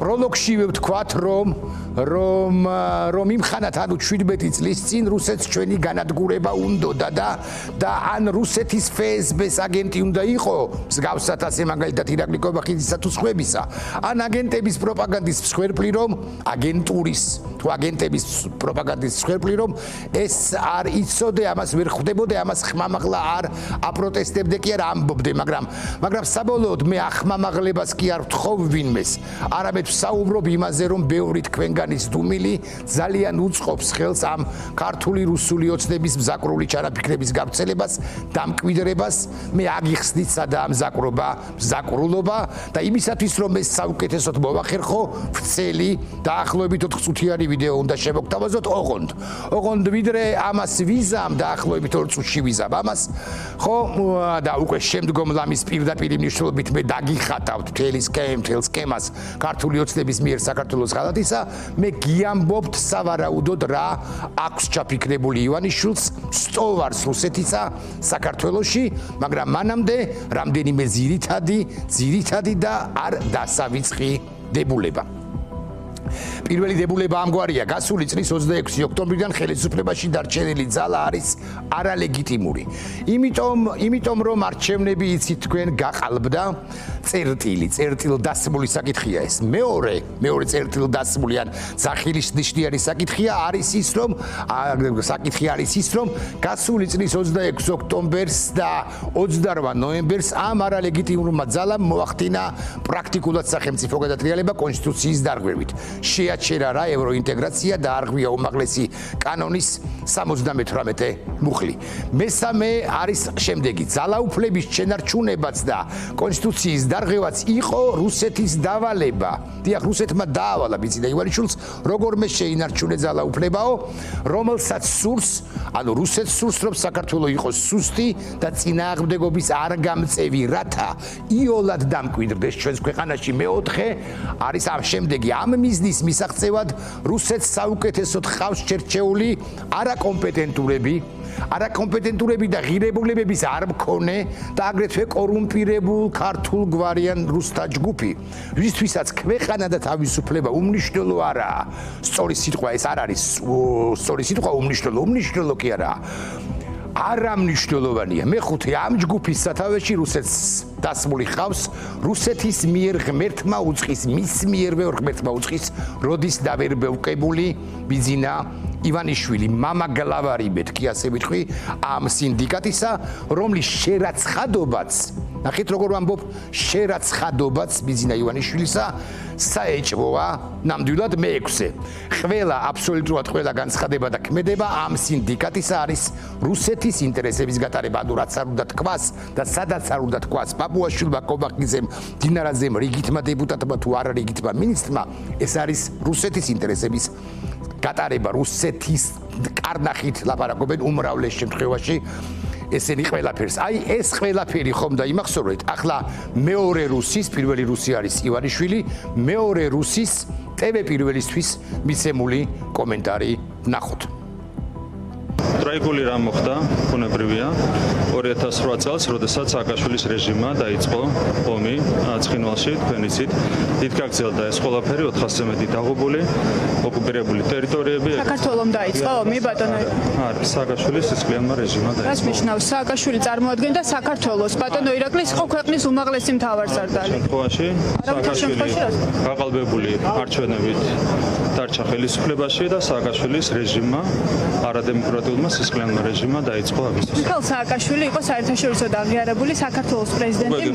პროლოგშივე ვთქვათ, რომ იმხანათ ანუ 17 წლის წინ რუსეთს ჩვენი განადგურება უნდოდა და ან რუსეთის FSB-ს აგენტი უნდა იყო, მსგავსად ასე მაგალითად ირაკლი კობახიძისა თუ სხვებისა, ან აგენტების პროპაგანდის მსხვერპლი რომ აგენტურის თუ აგენტების პროპაგანდის მსხვერპლი რომ ეს არ იცოდე, ამას ვერ ხვდებოდე, ამას ხმამაღლა არ აპროტესტებდე კი არ ამბობდე, მაგრამ საბოლოოდ მე ახმამაღლებას კი არ ვთხოვ ვინმეს. არამედ ვსაუბრობ იმაზე, რომ ბევრი თქვენგანის დუმილი ძალიან უწყობს ხელს ამ ქართული რუსული ოცნების მზაკრული ჩანაფიქრების გავრცელებას, დამკვიდრებას. მე აგიხსნით სადაა მზაკრულობა და იმისათვის რომ ეს საუკეთესოდ მოვახერხო, ვცელი დაახლოებით 4 წუთიანი ვიდეო უნდა შემოგთავაზოთ ოღონდ ვიდრე ამას ვიზამ დაახლოებით 2 წუთში ვიზამ ამას, ხო და უკვე შემდგომ ლამის პირდაპირ მნიშვნელობით მე დაგიხატავთ მთელ სქემას ქართული ოცნების მიერ საქართველოს ღალატისა, მე გიამბობთ სავარაუდოდ რა აქვს ჩაფიქრებული ივანიშვილს, სტოვარს რუსეთისა საქართველოში, მაგრამ მანამდე რამდენიმე ძირითადი და არ დასავიწყი დებულება. პირველი დებულება ამგვარია, გასული წლის 26 ოქტომბრიდან ხელისუფლებაში დარჩენილი ძალა არის არალეგიტიმური. იმიტომ რომ არჩევნები იცით თქვენ გაყალბდა წერტილდასმული საკითხია ეს. მეორე წერტილდასმული ან ძახილისნიშნიანი საკითხია არის ის რომ გასული წლის 26 ოქტომბერს და 28 ნოემბერს ამ არალეგიტიმურმა ძალამ მოახდინა პრაქტიკულად სახელმწიფო გადატრიალება კონსტიტუციის დარღვევით. შეაჩერა რა ევროინტეგრაცია და არღვია უმაღლესი კანონის 78 მუხლი. მესამე არის შემდეგი, ძალაუფლების შენარჩუნებაც და კონსტიტუციის დარღვევაც იყო რუსეთის დავალება. დიახ, რუსეთმა დაავალა ბიძინა ივანიშვილს, როგორმე შეინარჩუნე ძალაუფლებაო, რომელსაც სურს, ანუ რუსეთს სურს, რომ საქართველო იყოს სუსტი და წინააღმდეგობის არ გამწევი, რათა იოლად დამკვიდრდეს ჩვენს ქვეყანაში. მეოთხე არის ამ შემდეგი, ამ მიზნის მისაღწევად რუსეთს საუკეთესოდ ხავს შერჩეული არაკომპეტენტურები და ღირებულებების არ მქონე და აგრეთვე კორუმპირებულ ქართულ გვარიან რუსთა ჯგუფი, ვისთვისაც ქვეყანა და თავისუფლება უმნიშვნელო არაა. სწორი სიტყვა ეს არ არის სწორი სიტყვა უმნიშვნელო კი არაა. არამნიშნულოვანია. მეხუთე ამ ჯგუფის სათავეში რუსეთს დასმული ხავს რუსეთის მიერ ღმერთმა უწყის, მის მიერვე ღმერთმა უწყის როდის დავერბევკებული ბიძინა ივანიშვილი, მამა გლავარიბეთ კი ასე ვიტყვი ამ სინდიკატისა, რომლის შერაცხადობაც, ნახეთ როგორ ვამბობ, შერაცხადობაც ბიძინა ივანიშვილისა საეჭვოა ნამდვილად მე-6. აბსოლუტურად ყველა განცხადება და ქმედება ამ სინდიკატისა არის რუსეთის ინტერესების გატარება, ანუ რაც არ უნდა თქვას და სადაც არ უნდა თქვას პაპუაშვილმა, კობახიძემ, დინარაძემ, რიგითმა დეპუტატმა თუ არა რიგითმა მინისტრმა, ეს არის რუსეთის ინტერესების გატარება, რუსეთის კარნახით ლაპარაკობენ უმრავლეს შემთხვევაში ესენი ყველაფერს. აი ეს ყველაფერი ხომ და იმახსოვრეთ, ახლა მეორე რუსის, პირველი რუსი არის ივანიშვილი, მეორე რუსის TV პირველისთვის მიცემული კომენტარი ნახოთ. ტრაიგული რამ მოხდა, ბუნებრივია. 2008 წელს, როდესაც სააკაშვილის რეჟიმმა დაიწყო ომი ცხინვალში, თქვენ იცით, დიდ გაგრძელდა ეს ყველაფერი, 400-ზე მეტი დაღუპული, ოკუპირებული ტერიტორიები. საქართველომ დაიწყო ომი, ბატონო? არა, სააკაშვილის სისხლიანმა რეჟიმმა დაიწყო. რას ნიშნავს? სააკაშვილი წარმოადგენდა საქართველოს, ბატონო ირაკლის იყო ქვეყნის უმაღლესი მთავარსარდალი. შემთხვევაში სააკაშვილი გაყალბებული არჩევნებით დარჩა ხელისუფლებაში და სააკაშვილის რეჟიმმა, არადემოკრატიულმა სისხლიანმა რეჟიმმა დაიწყო ამისთვის. მიხეილ სააკაშვილი იყო საერთაშორისო აღიარებული საქართველოს პრეზიდენტი,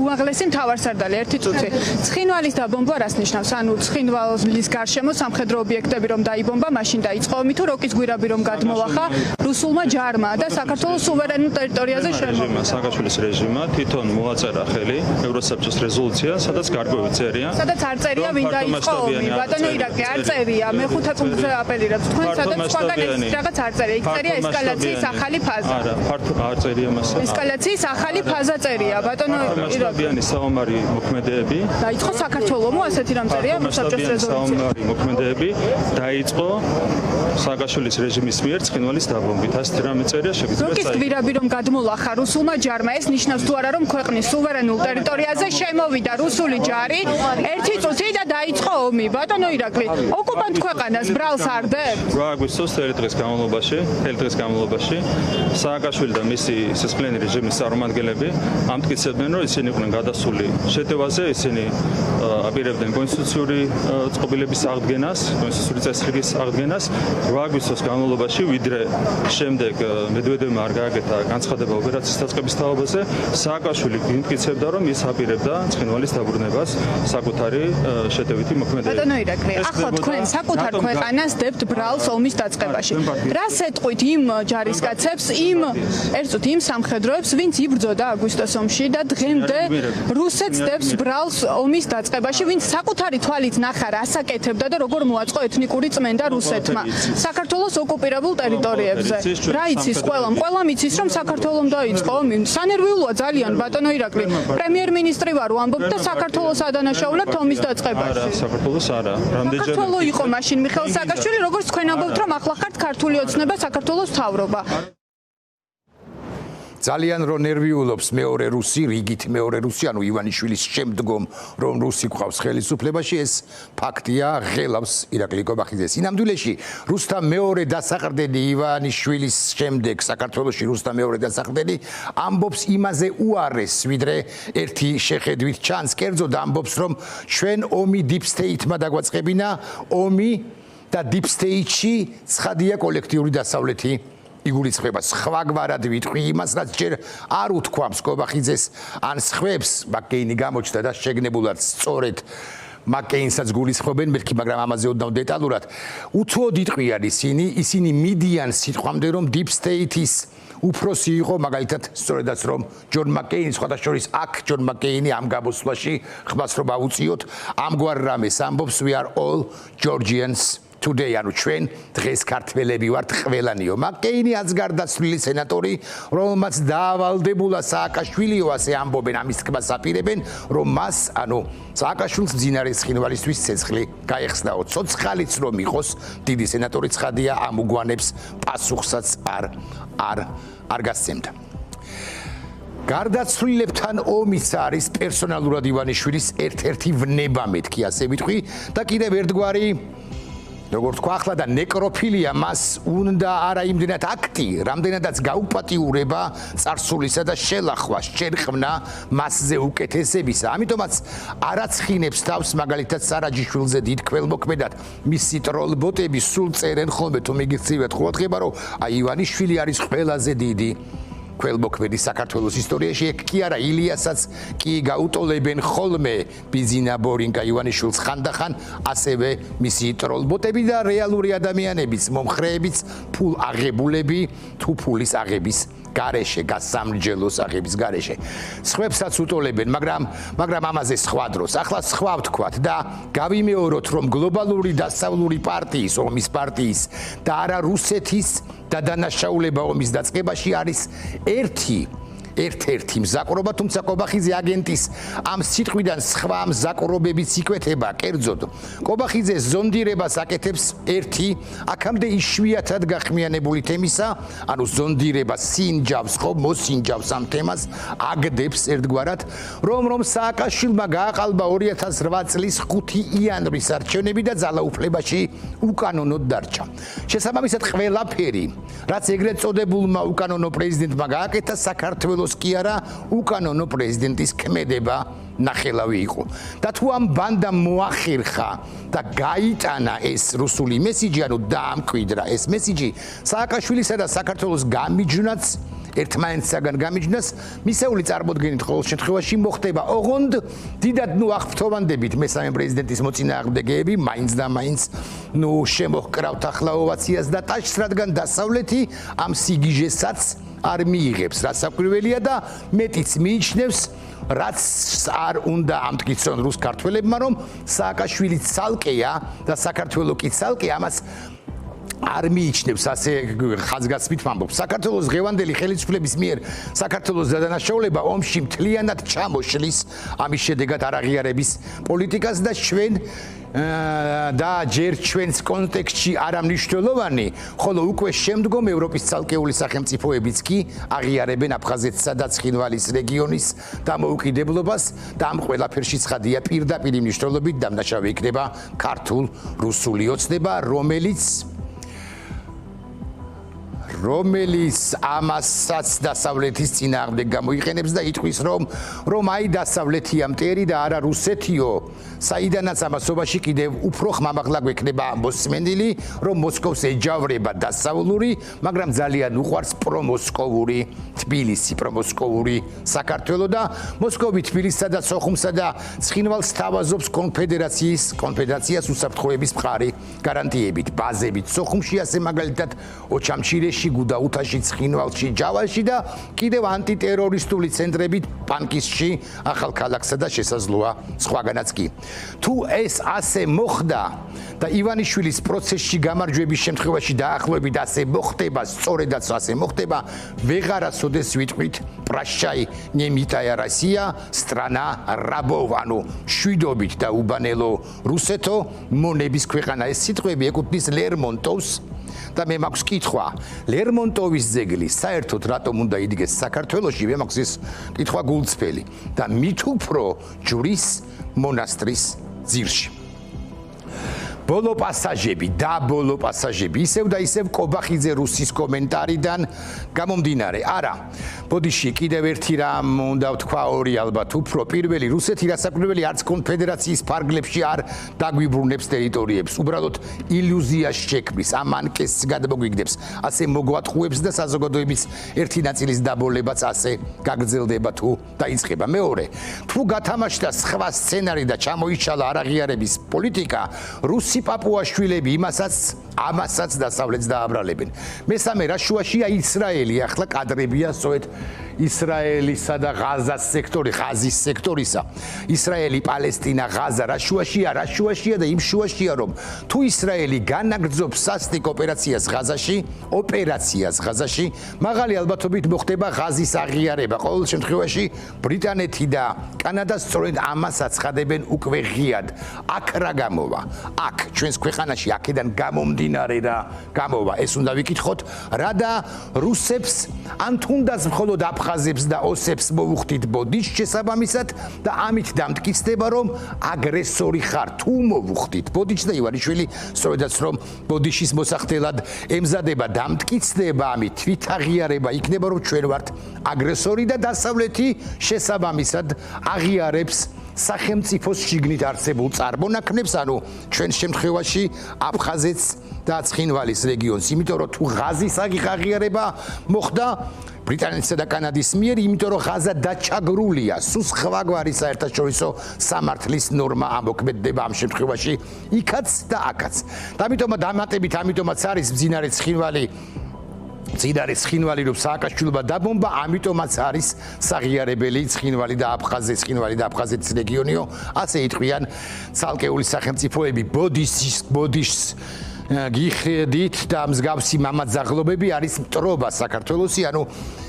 უმაღლესი მთავარსარდალი, ერთი წუთი. ცხინვალის დაბომბვა რას ნიშნავს? ანუ ცხინვალის გარშემო სამხედრო ობიექტები რომ დაიბომბა, მაშინ დაიწყო ომი თუ როკის გვირაბი რომ გადმოვახა რუსულმა ჯარმა და საქართველოს სუვერენულ ტერიტორიაზე შემოვა. სააკაშვილის რეჟიმმა თვითონ მოაწერა ხელი ევროსაბჭოს რეზოლუცია, სადაც გარკვევი წერია. სადაც არ წერია ვინ დაიწყო ომი, ბატონო ირაკლი, არ წერია. მე 5 პუნქტზე აპელირებ. თქვენ სადაც სხვაგან რაღაც არ წერია. იქ წერია ესკალაციის ახალი ფაზა. არა, ფართო არ წერია მასა. ესკალაციის ახალი ფაზა წერია, ბატონო ირაკლი. საომარი მოქმედებები. დაიწყო საქართველოს ასეთი რამ წერია მოსაბჭოს რეზოლუცია. საომარი მოქმედებები დაიწყო სააკაშვილის რეჟიმის მიერ ცხინვალის დაბომბვით. ასეთი რამე წერია შეგიძლიათ. როკის გვირაბი რომ გადმოლახა რუსულმა ჯარმა, ეს ნიშნავს თუ არა რომ ქვეყნის სუვერენულ ტერიტორიაზე შემოვიდა რუსული ჯარი, ერთი წუთი და დაიწყო ომი. ბატონო ირაკლი, ოკუპანტ ქვეყანას ბრალს არდებ? რა აგვისტოს თელი დღის განმავლობაში სააკაშვილი და მისი სისხლიანი რეჟიმის წარმომადგენლები ამტკიცებდნენ, რომ ისინი იყვნენ გადასული შეტევაზე, ისინი აპირებდნენ კონსტიტუციური წყობილების აღდგენას, კონსტიტუციური წესრიგის აღდგენას 8 აგვისტოს განმავლობაში, ვიდრე შემდეგ მედვედევმა არ გააკეთა განცხადება ოპერაციის დაწყების თაობაზე, სააკაშვილი იმტკიცებდა, რომ ის აპირებდა ცხინვალის დაბრუნებას საკუთარი შეტევითი მოქმედებებით. ბატონო ირაკლი, ახლა თქვენ საკუთარ ქვეყანას დებთ ბრალს ომის დაწყებაში. რას ეთყვით იმ ჯარისკაცებს, იმ სამხედროებს, ვინც იბრძოდა აგვისტოს ომში და დღემდე რუსეთს დებს ბრალს ომის დაწყებაში, ვინც საკუთარი თვალით ნახა რას აკეთებდა და როგორ მოაწყო ეთნიკური წმენდა რუსეთმა საქართველოს ოკუპირებულ ტერიტორიებზე. რა იცის ყველამ იცის, რომ საქართველოს დაიწყო ომი. სანერვიულოა ძალიან ბატონო ირაკლი. პრემიერ-მინისტრი ვარ ვამბობ და საქართველოს ადანაშაულებთ ომის დაწყებაში. არა, საქართველოს არა. რამდენჯერ საქართველო იყო მაშინ მიხეილ სააკაშვილი, როგორც თქვენ ამბობთ, რომ ახლა ხართ ქართული ოცნება საქართველოს მთავრობა. ძალიან რო ნერვიულობს მეორე რუსი, რიგით მეორე რუსი, ანუ ივანიშვილის შემდგომ, რომ რუსი გვყავს ხელისუფლებაში, ეს ფაქტია, ღელავს ირაკლი კობახიძე. სინამდვილეში, რუსთა მეორე დასაყრდენი ივანიშვილის შემდეგ საქართველოში რუსთა მეორე დასაყრდენი ამბობს იმაზე უარეს, ვიდრე ერთი შეხედვით ჩანს, კერძოდ ამბობს, რომ ჩვენ ომი deep state-მა დაგვაწყებინა, ომი და deep state-ში ცხადია კოლექტიური დასავლეთი იგულისხმება. სხვა გვარად ვიტყვი იმას, რაც ჯერ არ უთქვამს კობახიძეს ან სხვებს, მაკეინი გამოჩნდა და შეგნებულად სწორედ მაკეინსაც გულისხმობენ, მეთქი, მაგრამ ამაზე ოდნავ დეტალურად. უთუოდ იტყვიან ისინი მიდიან სიტყვამდე, რომ deep state-ის უფროსი იყო, მაგალითად, სწორედაც რომ ჯონ მაკეინი, სხვათა შორის აქ ჯონ მაკეინი ამ გამოსვლაში ხმას რომ აუწიოთ, ამგვარ რამეს ამბობს, we are all Georgians today, ანუ ჩვენ დღეს ქართველები ვართ ყველანიო. მაკეინი აცგარდაცვლილი სენატორი, რომელმაც დაავალდებულა სააკაშვილიო, ასე ამბობენ, ამის თქმას აპირებენ, რომ მას, ანუ სააკაშვილს მძინარე ცხინვალისთვის ცეცხლი გაეხსნაო. ცოცხალიც რომ იყოს, დიდი სენატორი ცხადია, ამ უგვანებს პასუხსაც არ გასცემდა. გარდაცვლილებთან ომიც არის პერსონალურად ივანიშვილის ერთ-ერთი ვნება, მეთქი, ასე ვიტყვი და კიდევ ერთგვარი როგორც თქვა ახლა და ნეკროფილია მას უნდა არა იმდენად აქტი, რამდენადაც გაუპატიურება წარსულისა და შელახვა, შერხმნა მასზე უკეთესებისა. ამიტომაც არაცხინებს თავს მაგალითად სარაჯიშვილზე დიდ ქველმოქმედად მისი ტროლბოტები სულ წერენ ხოლმე, თუ მიგიცივეთ ყურადღება, რომ აი ივანიშვილი არის ყველაზე დიდი ქველმოქმედი საქართველოს ისტორიაში. ეგ კი არა, ილიასაც კი გაუტოლებენ ხოლმე ბიზინა ბორინკა ივანიშვილს ხანდახან, ასევე მისი ტროლბოტები და რეალური ადამიანებიც, მომხრეებიც, ფულ აღებულები თუ ფულის აღების გარეშე, გასამრჯელოს აღების გარეშე. სხვებსაც უტოლებენ, მაგრამ ამაზე სხვა დროს. ახლა სხვა ვთქვათ და გავიმეოროთ, რომ გლობალური დასავლური პარტიის, ომის პარტიის და არა რუსეთის დადანაშაულება ომის დაწყებაში არის ერთ-ერთი მზაკრობა, თუმცა კობახიძე აგენტის ამ სიტყვიდან სხვა მზაკრობებიც იკვეთება, კერძოდ კობახიძე ზონდირებას აკეთებს ერთი აქამდე იშვიათად გახმიანებული თემისა, ანუ ზონდირება სინჯავს ხო, მოსინჯავს ამ თემას, აგდებს ერთგვარად, რომ სააკაშვილმა გააყალბა 2008 წლის 5 იანვრის არჩევნები და ძალაუფლებაში უკანონოდ დარჩა. შესაბამისად ყველაფერი, რაც ეგრეთ წოდებულმა უკანონო პრეზიდენტმა გააკეთა, საქართველოს კი არა უკანონო პრეზიდენტის ქმედება ნახელავი იყო. და თუ ამ ბანდამ მოახერხა და გაიტანა ეს რუსული მესიჯი, ანუ დაამკვიდრა ეს მესიჯი, სააკაშვილისა და საქართველოს გამიჯვნაც ერთმანეთსაგან გამიჯნას, მისეული წარმოდგენით ყოველ შემთხვევაში მოხდება. ოღონდ დიდად აღფრთოვანდებით მესამე პრეზიდენტის მოწინააღმდეგეები მაინც და მაინც შემოჰკრავთ ახლა ოვაციას და ტაჩს, რადგან დასავლეთი ამ სიგიჟესაც არ მიიღებს, რაც საკვირველია და მეტიც მიიჩნევს, რაც არ უნდა ამტკიცონ რუს ქართველებმა, რომ სააკაშვილი ცალკეა და საქართველო კი ცალკე, ამას არ მიიჩნევს ასე ხაზგასმით ვამბობ. საქართველოს დღევანდელი ხელისუფლების მიერ საქართველოს დადანაშაულება ომში მთლიანად ჩამოშლის ამის შედეგად არაღიარების პოლიტიკას და ჩვენ და ჯერ ჩვენს კონტექსტში არამნიშვნელოვანი, ხოლო უკვე შემდგომ ევროპის ცალკეული სახელმწიფოებიც კი აღიარებენ აფხაზეთსა და ცხინვალის რეგიონის დამოუკიდებლობას და ამ ყველაფერში ცხადია პირდაპირ მნიშვნელობით დამნაშავე იქნება ქართულ-რუსული ოცნება, რომელიც ამასაც დასავლეთის წინააღმდეგ გამოიყენებს და იტყვის რომ აი დასავლეთია მტერი და არა რუსეთიო, საიდანაც ამასობაში კიდევ უფრო ხმამაღლა გვექნება მოსმენილი, რომ მოსკოვს ეჯავრება დასავლური, მაგრამ ძალიან უყვარს პრომოსკოვური თბილისი, პრომოსკოვური საქართველო და მოსკოვი თბილისსა და სოხუმსა და ცხინვალს თავაზობს კონფედერაციას უსაფრთხოების მხარი გარანტიებით, ბაზებით სოხუმში, ასე მაგალითად ოჩამჩირეში, გუდაუთაში, ცხინვალში, ჯავაში და კიდევ ანტიტერორისტული ცენტრებით პანკისში, ახალქალაქსა და შესაძლოა სხვაგანაც კი. თუ ეს ასე მოხდა და ივანიშვილის პროცესში გამარჯვების შემთხვევაში დაახლოებით ასე მოხდება, სწორედაც ასე მოხდება, ვეღარასოდეს ვიტყვით პრაშჩაი ნემიტაია რასია, სტრანა რაბოვ, ანუ შვიდობით და უბანელო რუსეთო, მონების ქვეყანა. ეს სიტყვები ეკუთვნის ლერმონტოვს და მე მაქვს კითხვა, ლერმონტოვის ძეგლი საერთოდ რატომ უნდა იდგეს საქართველოში? მე მაქვს ეს კითხვა გულწრფელი და მით უფრო ჯვრის მონასტრის ძირში. ბოლო პასაჟები, ისევ და ისევ კობახიძე რუსის კომენტარიდან გამომდინარე. არა, ბოდიში კიდევ ერთი რამ უნდა ვთქვა, ორი ალბათ უფრო. პირველი, რუსეთი რასაკვირველი არც კონფედერაციის ფარგლებში არ დაგვიბრუნებს ტერიტორიებს, უბრალოდ ილუზიას შექმნის, ამ ანკესს გადმოგვიგდებს, ასე მოგვატყუებს და საზოგადოების ერთი ნაწილის დაბოლებაც ასე გაგრძელდება თუ დაიწყება. მეორე, თუ გათამაშდა სხვა სცენარი და ჩამოიჩალა არაღიარების პოლიტიკა, რუსი პაპუაშვილები ამასაც დასავლეთს დააბრალებენ. მესამე, რაშუაშია ისრაელი, ახლა კადრებია სწორედ ისრაელისა და ღაზას სექტორი, ღაზის სექტორისა. ისრაელი, პალესტინა, ღაზა, რაშუაშია და იმ შუაშია, რომ თუ ისრაელი განაგრძობს სასტიკ ოპერაციას ღაზაში, მაღალი ალბათობით მოხდება ღაზის აღიარება. ყოველ შემთხვევაში ბრიტანეთი და კანადა სწორედ ამას აცხადებენ უკვე ღიად. აქ რა გამოვა? აქ ჩვენს ქვეყანაში აქედან გამომდინარე და გამოვა. ეს უნდა ვიკითხოთ, რა და რუსებს ან თუნდაც მხოლოდ აფხაზებს და ოსებს მოუხდით ბოდიშს შესაბამისად და ამით დამტკიცდება, რომ აგრესორი ხარ. თუ მოუხდით ბოდიშს და ივანიშვილი სწორედაც რომ ბოდიშის მოსახდელად ემზადება, დამტკიცდება ამით თვითაღიარება იქნება, რომ ჩვენ ვართ აგრესორი და დასავლეთი შესაბამისად აღიარებს სახელმწიფოს შიგნით არსებულ წარმონაქმნებს, ანუ ჩვენ შემთხვევაში აფხაზეთს და ცხინვალის რეგიონს, იმიტომ რომ თუ ღაზის აღიარება მოხდა ბრიტანეთსა და კანადის მიერ, იმიტომ რომ ღაზა დაჩაგრულია, სულ სხვაგვარი საერთაშორისო სამართლის ნორმა ამოქმედდება ამ შემთხვევაში იქაც და აქაც. და ამიტომაც არის მძინარე ცხინვალი, რომ სააკაშვილობა დაბომბა, ამიტომაც არის საღიარებელი ცხინვალი და აფხაზეთის რეგიონიო, ასე იტყვიან ცალკეული სახელმწიფოები. ბოდიშს გიხედით და მსგავსი მამაძაღლობები არის მტრობა საქართველოსი, ანუ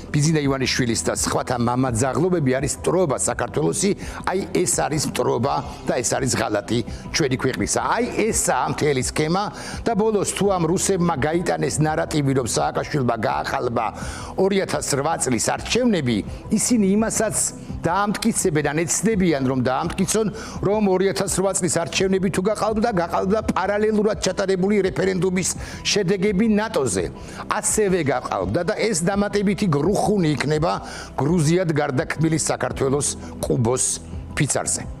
ბიზინა ივანიშვილის და სხვათა მამაძაღლობები არის მტრობა საქართველოსი, აი ეს არის მტრობა და ეს არის ღალატი ჩვენი ქვეყნისა. აი ესაა მთელი სქემა და ბოლოს თუ ამ რუსებმა გაიტანეს ნარატივი, რომ სააკაშვილმა გაახალბა 2008 წლის არჩევნები, ისინი იმასაც დაამტკიცებენ, ან ეცდებიან, რომ დაამტკიცონ, რომ 2008 წლის არჩევნები თუ გაყალბდა პარალელურად ჩატარებული რეფერენდუმის შედეგები ნატოზე. ასევე გაყალბდა და ეს დამატებითი გრუხუნი იქნება გრუზიად გარდაქმნილი საქართველოს კუბოს ფიცარზე.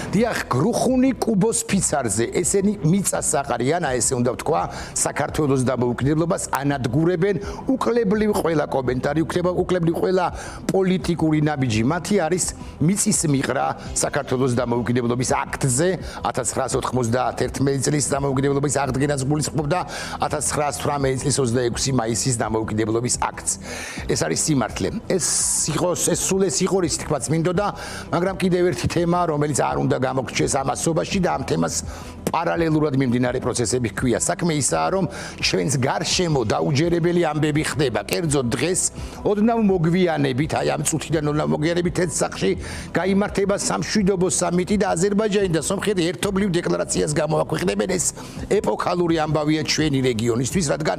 დიახ, გრუხუნი კუბოს ფიცარზე, ესენი მიწასაყარიან, ესე უნდა ვთქვა, საქართველოს დამოუკიდებლობას ანადგურებენ, უკლებლივ ყველა კომენტარი, უკლებლივ ყველა პოლიტიკური ნაბიჯი მათი არის მიწის მიღრა საქართველოს დამოუკიდებლობის აქტზე 1991 წლის დამოუკიდებლობის აღდგენას გულისხმობდა 1918 წლის 26 მაისის დამოუკიდებლობის აქტს. ეს არის სიმართლე. ეს სულ ეს იყო, თქმა მინდოდა, მაგრამ კიდევ ერთი თემა, რომელიც არ უნდა ნაკლებად გამოგრჩეს ამასობაში და ამ თემას პარალელურად მიმდინარე პროცესები ჰქვია. საქმე ისაა, რომ ჩვენს გარშემო დაუჯერებელი ამბები ხდება. კერძოდ დღეს ოდნავ მოგვიანებით, აი ამ წუთიდან ოდნავ მოგვიანებით ეცსახში გაიმართება სამშვიდობო სამიტი და აზერბაიჯანი და სომხეთი ერთობლივ დეკლარაციას გამოაქვეყნებენ. ეს ეპოქალური ამბავია ჩვენი რეგიონისთვის, რადგან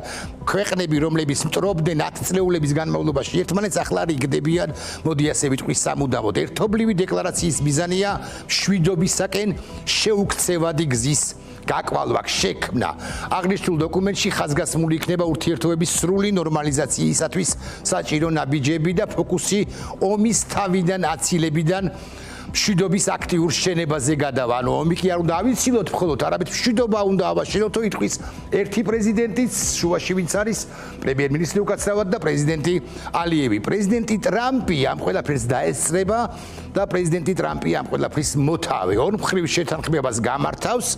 ქვეყნები, რომლებიც მტრობდნენ 10 წლეულების განმავლობაში ერთმანეთს ახლა რიგდებიან, მოდი ასე ვიტყვი სამუდამოდ. ერთობლივი დეკლარაციის მიზანია მშვიდობისაკენ შეუქცევადი გზის გაკვალვა, შექმნა. აღნიშნულ დოკუმენტში ხაზგასმული იქნება ურთიერთობების სრული ნორმალიზაციისათვის საჭირო ნაბიჯები და ფოკუსი ომის თავიდან აცილებიდან მშვიდობის აქტიურ შენებაზე გადავა. ანუ ომი კი არ უნდა ავიცილოთ მხოლოდ, არამედ მშვიდობა უნდა ავაშენოთ, ითქვის ერთი პრეზიდენტიც შუაში ვინც არის პრემიერ-მინისტრი უკაცრავად და პრეზიდენტი ალიევი. პრეზიდენტი ტრამპი ამ ყველაფერს დაესწრება და პრეზიდენტი ტრამპი ამ ყველაფრის მოთავე. ორმხრივ შეთანხმებას გამართავს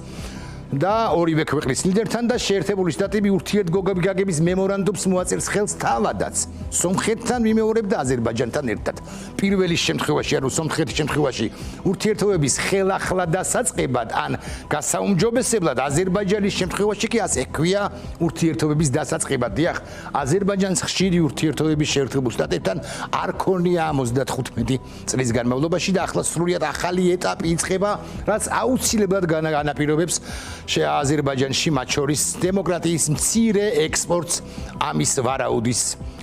და ორივე ქვეყნის ლიდერთან და შეერთებული შტატები ურთიერთგოგების მემორანდუმს მოაწერს ხელს თავადაც სომხეთთან მიმეორებ და აზერბაიჯანთან ერთად. პირველი შემთხვევაში, ანუ სომხეთის შემთხვევაში ურთიერთობების ხელახლა დასაწყებად ან გასაუმჯობესებლად, აზერბაიჯანის შემთხვევაში კი ასე ჰქვია ურთიერთობების დასაწყებად. დიახ, აზერბაიჯანს ხშირი ურთიერთობების შეერთებულ შტატებთან არ ქონია 75 წლის განმავლობაში და ახლა სრულიად ახალი ეტაპი იწყება, რაც აუცილებლად განაპირობებს აზერბაიჯანში მათ შორის დემოკრატიის მცირე ექსპორტს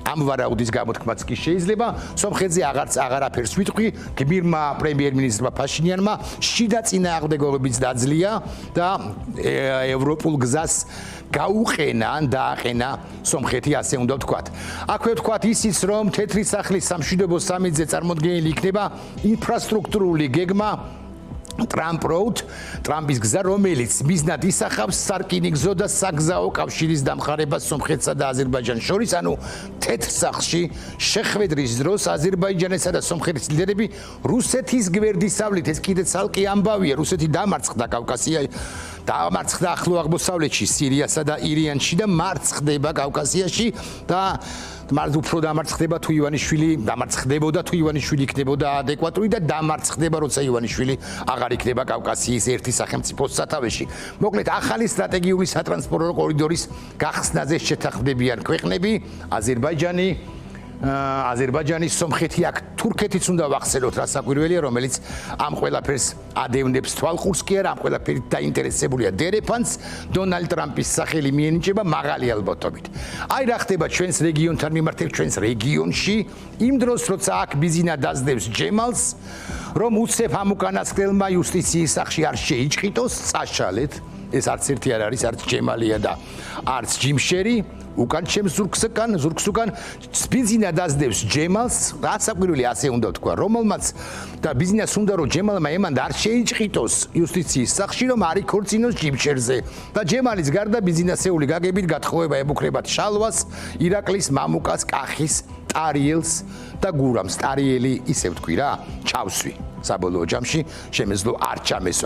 ამ ვარაუდის გამოთქმაც კი შეიძლება. სომხეთზე აღარაფერს ვიტყვი, გმირმა პრემიერ-მინისტრმა ფაშინიანმა შიდა წინააღმდეგობებიც დაძლია და ევროპულ გზას გაუყენა ან დააყენა სომხეთი, ასე უნდა ვთქვათ. აქვე ვთქვათ ისიც, რომ თეთრი სახლის სამშვიდობო სამიტზე წარმოდგენილი იქნება ინფრასტრუქტურული გეგმა Trump Road, ტრამპის გზა, რომელიც მიზნად ისახავს სარკინიგზო და საგზაო კავშირის დამხარებას სომხეთსა და აზერბაიჯანს შორის, ანუ თეთრ სახლში შეხვედრის დროს აზერბაიჯანისა და სომხეთის ლიდერები რუსეთის გვერდისავლით, ეს კიდე ცალკე ამბავია, რუსეთი დამარცხდა კავკასიაში, დამარცხდა ახლო აღმოსავლეთში, სირიასა და ირანში და მარცხდება კავკასიაში და უფრო დამარცხდება თუ დამარცხდებოდა თუ ივანიშვილი იქნებოდა ადეკვატური და დამარცხდება როცა ივანიშვილი აღარ იქნება კავკასიის ერთი სახელმწიფოს სათავეში. მოკლედ, ახალი სტრატეგიული სატრანსპორტო კორიდორის გახსნაზე შეთანხმდებიან ქვეყნები, აზერბაიჯანი, სომხეთი, აქ თურქეთიც უნდა ვახსენოთ, რასაკვირველია, რომელიც ამ ყველაფერს ადევნებს თვალყურს კი არა, ამ ყველაფერით დაინტერესებულია დერეფანს, დონალდ ტრამპის სახელი მიენიჭება მაღალი ალბათობით. აი რა ხდება ჩვენს რეგიონთან მიმართებით, ჩვენს რეგიონში, იმ დროს, როცა აქ ბიზინა დაძდევს ჯემალს, რომ უცებ ამ უკანასკნელმა იუსტიციის სახში არ შეიჭყიტოს, წაშალეთ, ეს არც ერთი არ არის, არც ჯემალია და არც ჯიმშერი. უკან ჩემს ზურგს უკან ბიზინა დაძდევს ჯემალს, რასაკვირველი ასე უნდა ვთქვა, რომელმაც და ბიზინას უნდა რომ ჯემალმა ემანდა არ შეიჭყიტოს იუსტიციის სახში, რომ არ იქორწინოს ჯიმშერზე და ჯემალის გარდა ბიზინასეული გაგებით გათხოვება ემუქრებათ შალვას, ირაკლის, მამუკას, კახის, ტარიელს და გურამს. ტარიელი ისე ვთქვი რა, ჩავსვი საბოლოო ჯამში შემეძლო არ ჩამესვა.